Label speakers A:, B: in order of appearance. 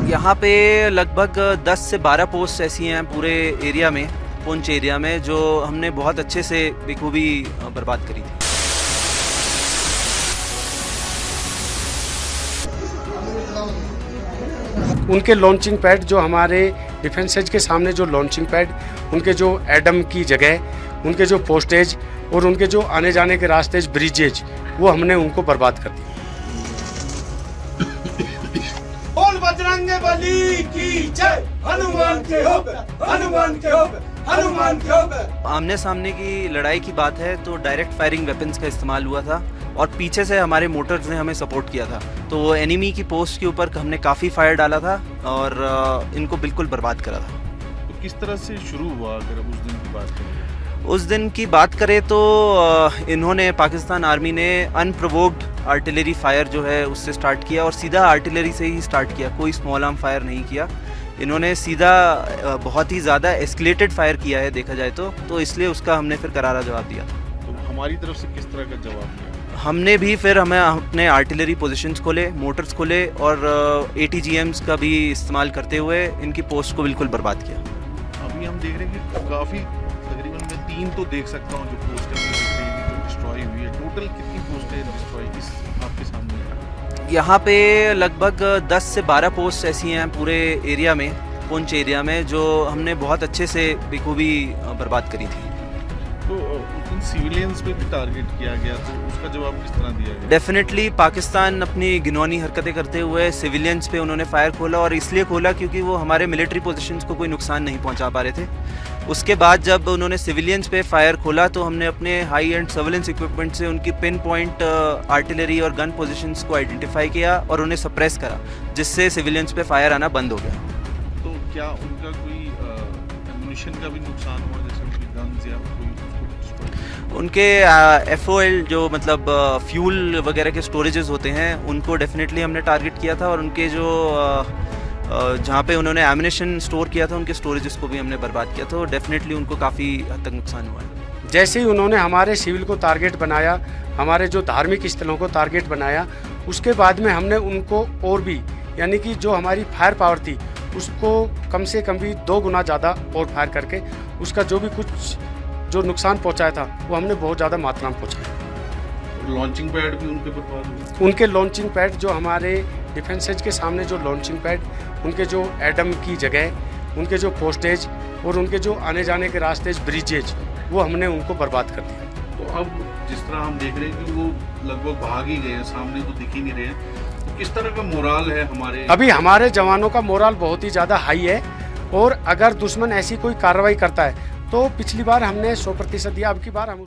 A: यहाँ पे लगभग 10 से 12 पोस्ट ऐसी हैं पूरे एरिया में, पुंछ एरिया में, जो हमने बहुत अच्छे से बखूबी बर्बाद करी थी।
B: उनके लॉन्चिंग पैड जो हमारे डिफेंसेज के सामने जो लॉन्चिंग पैड, उनके जो एडम की जगह, उनके जो पोस्टेज और उनके जो आने जाने के रास्ते ब्रिजेज, वो हमने उनको बर्बाद कर दिया।
C: बोल बजरंग बली की जय, हनुमान के होब, हनुमान के होब, हनुमान के होब।
A: आमने सामने की लड़ाई की बात है तो डायरेक्ट फायरिंग वेपन्स का इस्तेमाल हुआ था और पीछे से हमारे मोटर्स ने हमें सपोर्ट किया था, तो वो एनिमी की पोस्ट के ऊपर हमने काफ़ी फायर डाला था और इनको बिल्कुल बर्बाद करा था।
D: तो किस तरह से शुरू हुआ, अगर उस दिन की बात करें?
A: उस दिन की बात करें तो इन्होंने, पाकिस्तान आर्मी ने अनप्रोवोक्ड आर्टिलरी फायर जो है उससे स्टार्ट किया और सीधा आर्टिलरी से ही स्टार्ट किया, कोई स्मॉल आर्म फायर नहीं किया। इन्होंने सीधा बहुत ही ज़्यादा एस्केलेटेड फायर किया है देखा जाए तो इसलिए उसका हमने फिर करारा जवाब दिया।
D: तो हमारी तरफ से किस तरह का जवाब दिया?
A: हमने भी फिर हमें अपने आर्टिलरी पोजीशंस खोले, मोटर्स खोले और ATGMs का भी इस्तेमाल करते हुए इनकी पोस्ट को बिल्कुल बर्बाद किया।
D: अभी हम देख रहे हैं कि काफ़ी, तकरीबन मैं 3 तो देख सकता हूँ जो पोस्टें जो डिस्ट्रॉय हुई है। टोटल कितनी पोस्टें डिस्ट्रॉय इस आपके सामने है?
A: यहाँ पे लगभग 10 से 12 पोस्ट ऐसी हैं पूरे एरिया में, पुंछ एरिया में, जो हमने बहुत अच्छे से बखूबी बर्बाद करी थी।
D: तो उन सिविलियंस पे भी टारगेट किया गया, तो उसका जवाब किस तरह दिया गया?
A: डेफिनेटली पाकिस्तान अपनी घिनौनी हरकतें करते हुए सिविलियंस पे उन्होंने फायर खोला और इसलिए खोला क्योंकि वो हमारे मिलिट्री पोजीशंस को कोई नुकसान नहीं पहुंचा पा रहे थे। उसके बाद जब उन्होंने सिविलियंस पे फायर खोला तो हमने अपने हाई एंड सर्वेलेंस इक्विपमेंट से उनकी पिन पॉइंट आर्टिलरी और गन पोजीशंस को आइडेंटिफाई किया और उन्हें सप्रेस करा, जिससे सिविलियंस पे फायर आना बंद हो गया।
D: तो क्या उनका कोई एम्यूनिशन का भी नुकसान हुआ, जैसे उनकी गन्स या कोई
A: उनके FOL जो मतलब फ्यूल वगैरह के स्टोरेजेस होते हैं उनको डेफिनेटली हमने टारगेट किया था और उनके जो जहाँ पे उन्होंने एमिनेशन स्टोर किया था उनके स्टोरेजेस को भी हमने बर्बाद किया, तो डेफिनेटली उनको काफ़ी हद तक नुकसान हुआ है।
B: जैसे ही उन्होंने हमारे सिविल को टारगेट बनाया, हमारे जो धार्मिक स्थलों को टारगेट बनाया, उसके बाद में हमने उनको और भी, यानी कि जो हमारी फायर पावर थी उसको कम से कम भी 2 गुना ज़्यादा और फायर करके उसका जो भी कुछ जो नुकसान पहुंचाया था वो हमने बहुत ज़्यादा मात्रा में पहुंचाया।
D: लॉन्चिंग पैड भी उनके बर्बाद हुए?
B: उनके लॉन्चिंग पैड जो हमारे डिफेंसेज के सामने जो लॉन्चिंग पैड, उनके जो एडम की जगह, उनके जो पोस्टेज और उनके जो आने जाने के रास्ते ब्रिजेज, वो हमने उनको बर्बाद कर दिया।
D: तो अब जिस तरह हम देख रहे हैं कि वो लगभग भाग ही गए हैं, सामने तो दिख ही नहीं रहे हैं, तो किस तरह का मोराल है हमारे?
B: अभी हमारे जवानों का मोराल बहुत ही ज़्यादा हाई है और अगर दुश्मन ऐसी कोई कार्रवाई करता है तो पिछली बार हमने 100% दिया, अब की बार हम